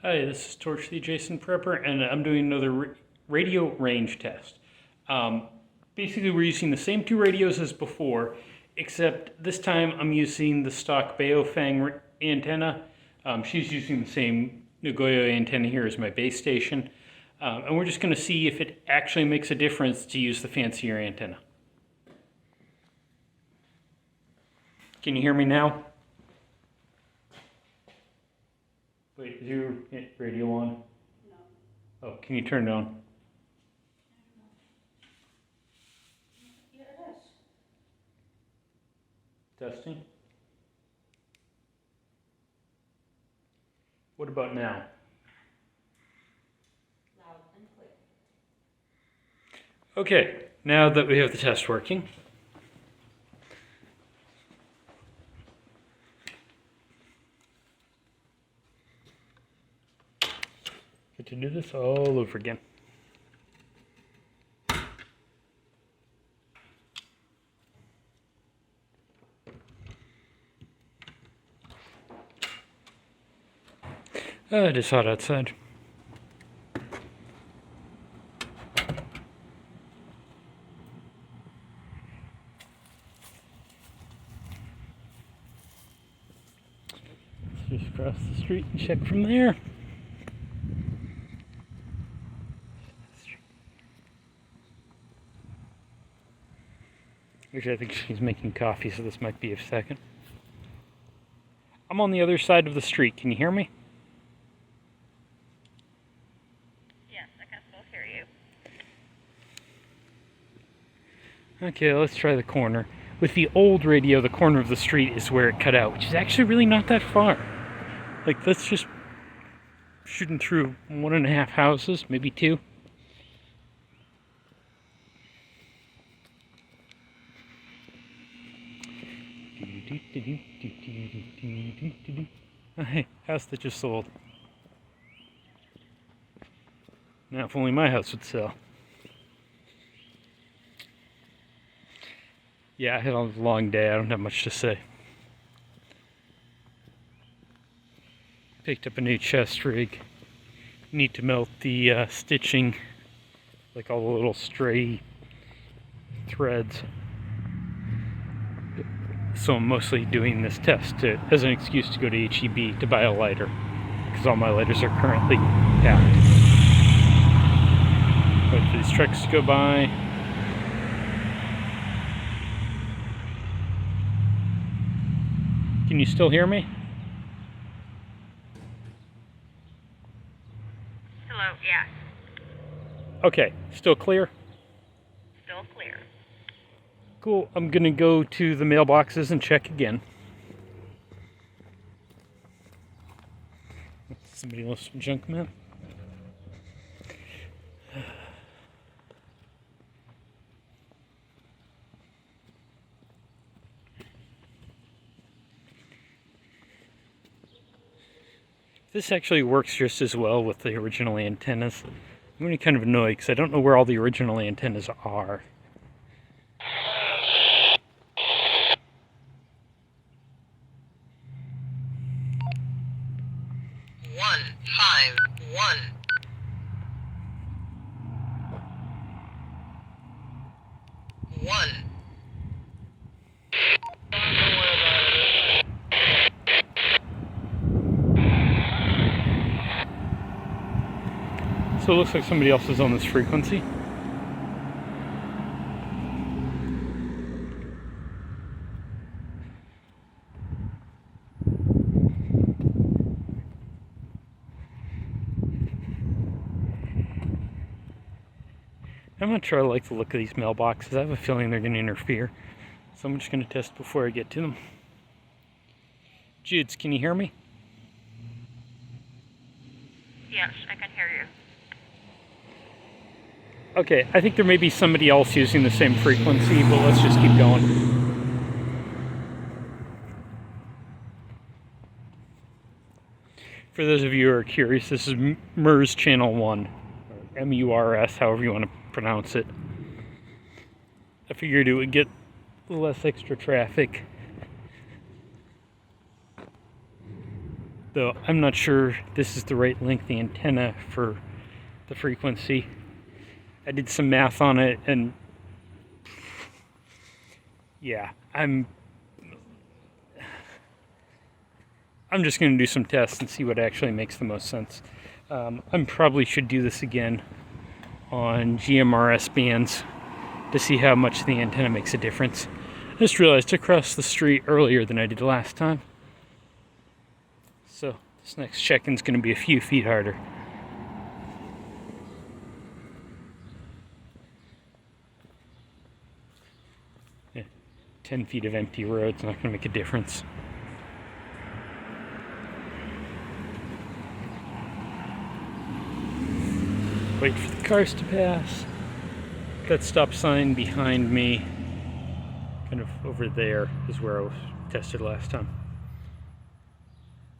Hi, this is Torch the Adjacent Prepper, and I'm doing another radio range test. Basically, we're using the same two radios as before, except this time I'm using the stock Baofeng antenna. She's using the same Nagoya antenna here as my base station. And we're just going to see if it actually makes a difference to use the fancier antenna. Can you hear me now? Wait, is your radio on? No. Oh, can you turn it on? Yeah, it is. Testing. What about now? Loud and clear. Okay, now that we have the test working, get to do this all over again. It is hot outside. Let's just cross the street and check from there. Actually, I think she's making coffee, so this might be a second. I'm on the other side of the street. Can you hear me? Yes, I can still hear you. Okay, let's try the corner. With the old radio, the corner of the street is where it cut out, which is actually really not that far. Like, that's just shooting through 1.5 houses, maybe 2. Oh, hey, house that just sold. Now, if only my house would sell. Yeah, I had a long day. I don't have much to say. Picked up a new chest rig. Need to melt the stitching, like all the little stray threads. So I'm mostly doing this test as an excuse to go to HEB to buy a lighter, because all my lighters are currently packed. Wait for these trucks to go by. Can you still hear me? Hello, yes. Okay, still clear? Still clear. Cool, I'm gonna go to the mailboxes and check again. Somebody left some junk mail. This actually works just as well with the original antennas. I'm really kind of annoyed because I don't know where all the original antennas are. So it looks like somebody else is on this frequency. I'm not sure I like the look of these mailboxes. I have a feeling they're going to interfere. So I'm just going to test before I get to them. Judes, can you hear me? Yes, I can hear you. Okay, I think there may be somebody else using the same frequency, but let's just keep going. For those of you who are curious, this is MURS Channel 1, or MURS, however you want to pronounce it. I figured it would get less extra traffic though I'm not sure this is the right length antenna for the frequency. I did some math on it, and yeah, I'm just going to do some tests and see what actually makes the most sense. I probably should do this again on GMRS bands to see how much the antenna makes a difference. I just realized I crossed the street earlier than I did last time, so this next check-in's going to be a few feet harder. Yeah, 10 feet of empty road's not going to make a difference. Wait for the cars to pass. That stop sign behind me, kind of over there, is where I was tested last time.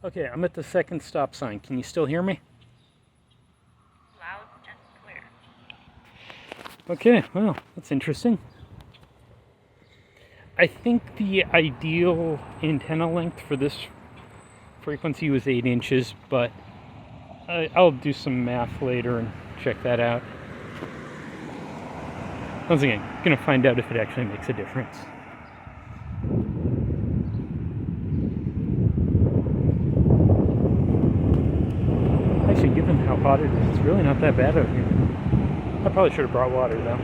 Okay, I'm at the second stop sign. Can you still hear me? Loud and clear. Okay, well, that's interesting. I think the ideal antenna length for this frequency was 8 inches, but I'll do some math later and check that out. Once again, gonna find out if it actually makes a difference. Actually, given how hot it is, it's really not that bad out here. I probably should have brought water though.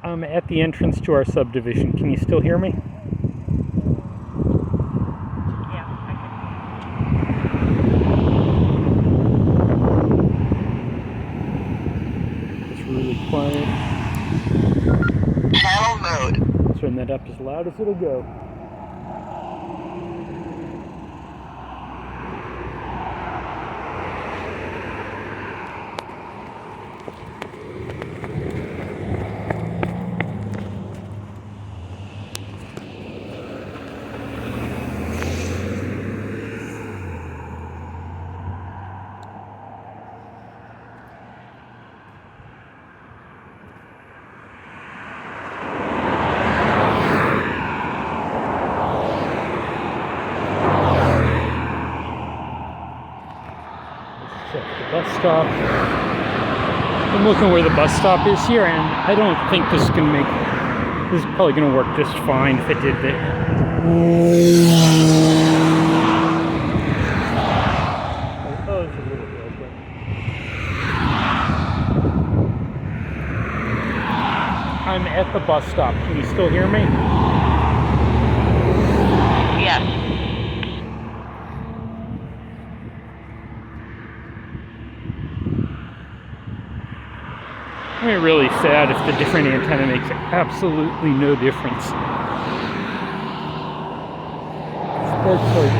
I'm at the entrance to our subdivision. Can you still hear me? Yeah, I It's really quiet. Channel mode. Turn that up as loud as it'll go. Check the bus stop. I'm looking where the bus stop is here, and I don't think this is going to make... This is probably going to work just fine if it did that. Oh, it's a little bit, but... I'm at the bus stop. Can you still hear me? Yes. I mean, really sad if the different antenna makes absolutely no difference. Sports like,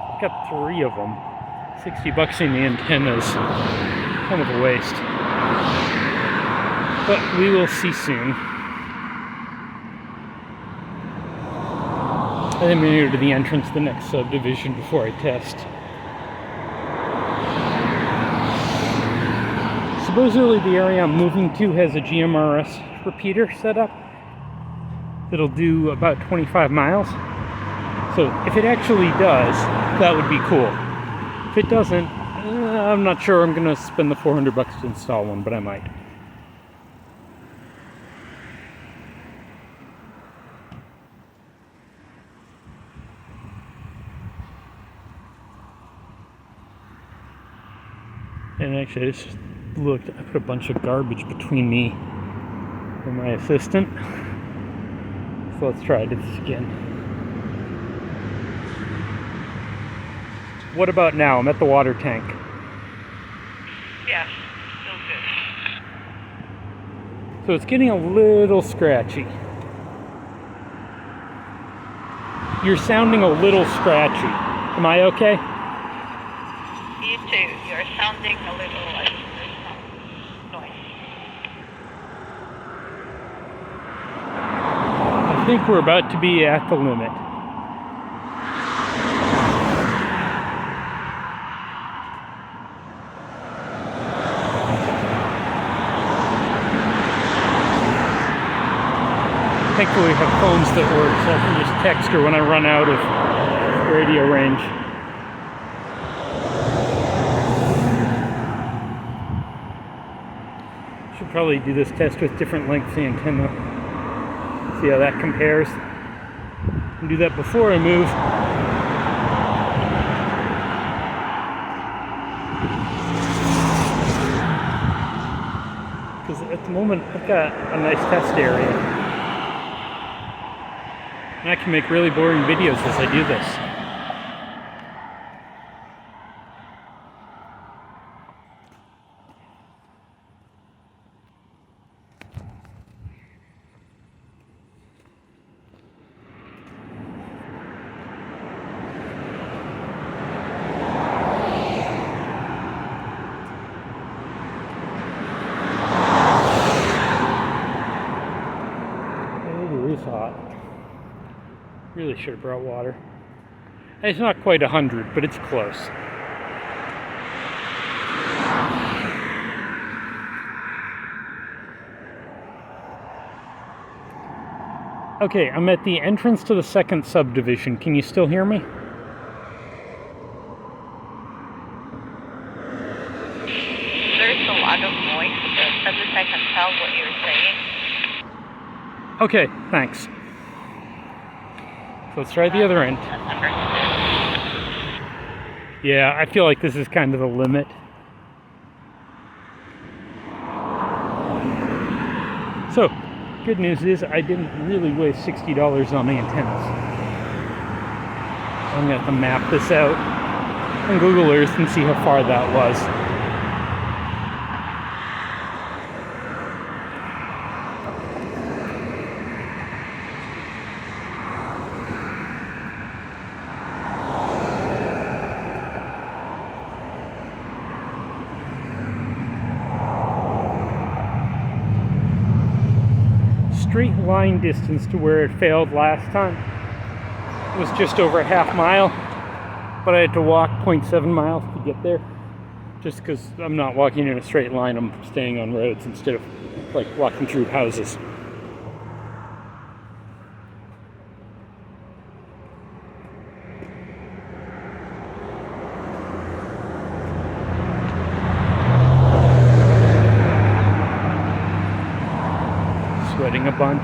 I've got 3 of them. $60 in the antennas, kind of a waste. But we will see soon. I think I'm going to go to the entrance to the next subdivision before I test. Supposedly the area I'm moving to has a GMRS repeater set up that'll do about 25 miles. So if it actually does, that would be cool. If it doesn't, I'm not sure I'm going to spend the $400 to install one, but I might. And actually, I just looked, I put a bunch of garbage between me and my assistant. So let's try this again. What about now? I'm at the water tank. Yes. Still good. So it's getting a little scratchy. You're sounding a little scratchy. Am I okay? You too. You're sounding a little like there's some noise. I think we're about to be at the limit. Thankfully, we have phones that work, so I can just text her when I run out of radio range. Should probably do this test with different lengths antenna. See how that compares. And do that before I move. Because at the moment, I've got a nice test area. And I can make really boring videos as I do this. It is hot. Really should have brought water. It's not quite 100, but it's close. Okay, I'm at the entrance to the second subdivision. Can you still hear me? There's a lot of noise, but at least I can tell what you're saying. Okay, thanks. So let's try the other end. Yeah, I feel like this is kind of the limit. So, good news is I didn't really waste $60 on the antennas. I'm going to have to map this out on Google Earth and see how far that was. Straight line distance to where it failed last time was just over a half mile, but I had to walk 0.7 miles to get there, just because I'm not walking in a straight line. I'm staying on roads instead of like walking through houses. Sweating a bunch.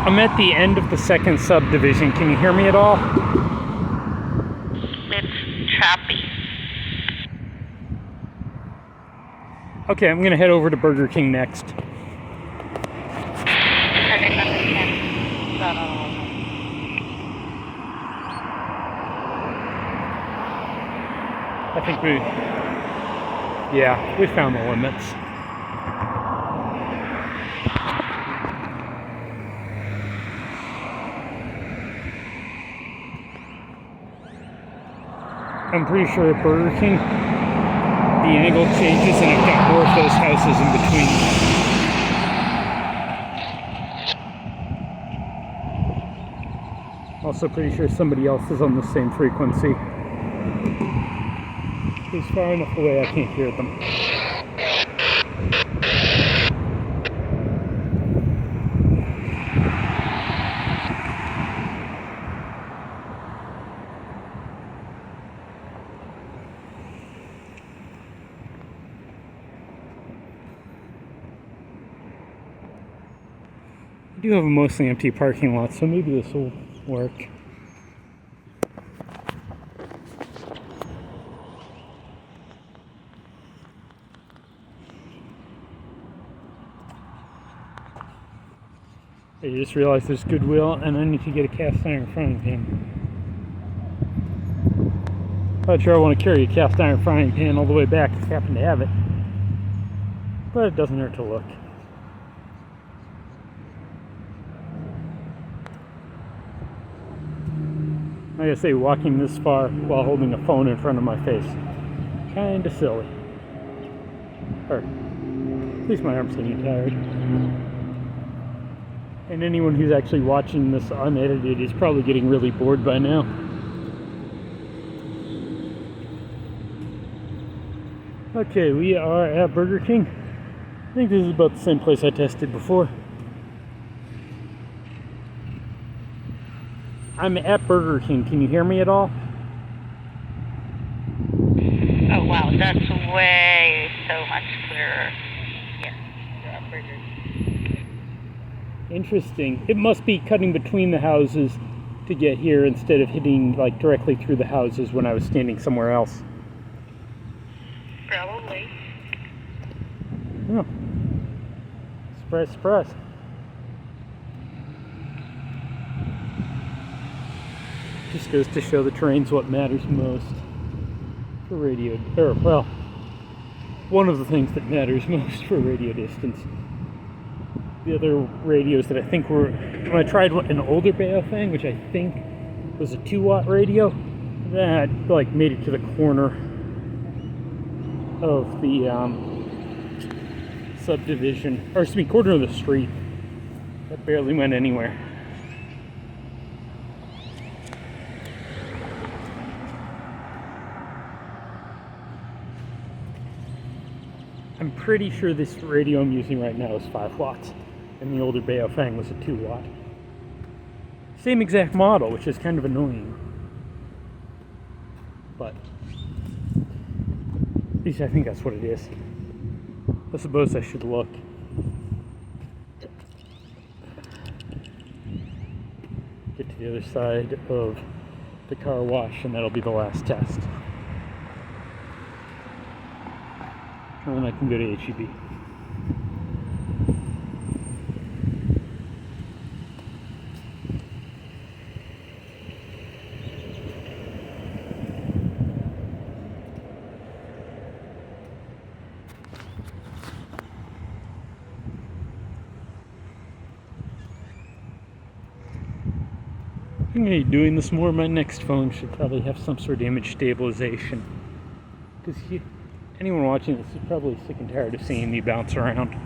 I'm at the end of the second subdivision. Can you hear me at all? It's choppy. Okay, I'm gonna head over to Burger King next. I think we found the limits. I'm pretty sure at Burger King, the angle changes and I've got more of those houses in between. Also pretty sure somebody else is on the same frequency. It's far enough away I can't hear them. I do have a mostly empty parking lot, so maybe this will work. I just realized there's Goodwill and I need to get a cast iron frying pan. Not sure I want to carry a cast iron frying pan all the way back if I happen to have it. But it doesn't hurt to look. Like I say, walking this far while holding a phone in front of my face. Kinda silly. Or, at least my arm's getting tired. And anyone who's actually watching this unedited is probably getting really bored by now. Okay, we are at Burger King. I think this is about the same place I tested before. I'm at Burger King. Can you hear me at all? Oh wow, that's way so much clearer. Yes, you're at Burger King. Interesting. It must be cutting between the houses to get here instead of hitting like directly through the houses when I was standing somewhere else. Probably. Oh. Surprise, surprise. Just goes to show the terrain's what matters most for radio, or well, one of the things that matters most for radio distance. The other radios that I think were, when I tried an older Baofeng, which I think was a 2-watt radio, that like made it to the corner of the subdivision, or excuse me, corner of the street. That barely went anywhere. I'm pretty sure this radio I'm using right now is 5 watts, and the older Baofeng was a 2-watt. Same exact model, which is kind of annoying. But at least I think that's what it is. I suppose I should look. Get to the other side of the car wash, and that'll be the last test. And then I can go to HEB. I'm going to be doing this more. My next phone should probably have some sort of image stabilization. Because anyone watching this is probably sick and tired of seeing me bounce around.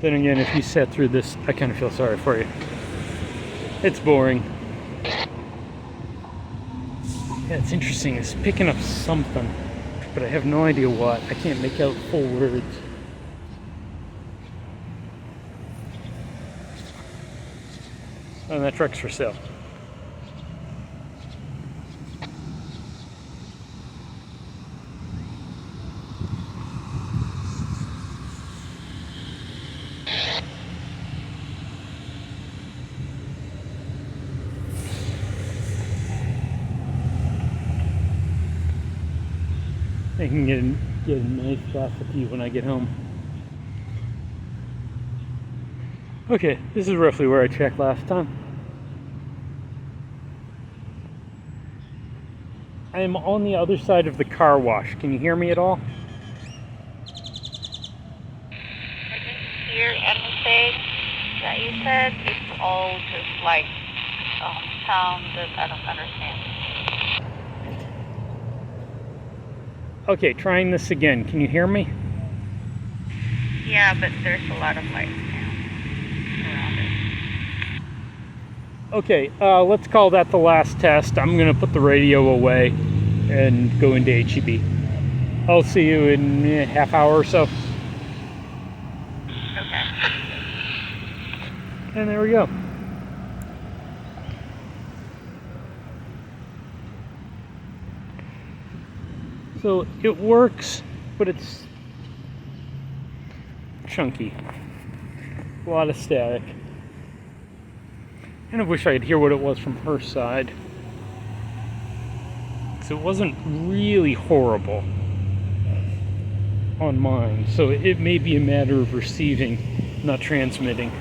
Then again, if you sat through this, I kind of feel sorry for you. It's boring. Yeah, it's interesting. It's picking up something, but I have no idea what. I can't make out full words. Oh, that truck's for sale. I can get a nice glass of tea when I get home. Okay, this is roughly where I checked last time. I am on the other side of the car wash. Can you hear me at all? I didn't hear anything that you said. It's all just like sound that I don't understand. Okay, trying this again. Can you hear me? Yeah, but there's a lot of like sound around it. Okay, let's call that the last test. I'm going to put the radio away and go into HEB. I'll see you in a half hour or so. Okay. And there we go. So it works, but it's chunky. A lot of static. Kind of wish I could hear what it was from her side. So it wasn't really horrible. on mine, so it may be a matter of receiving, not transmitting.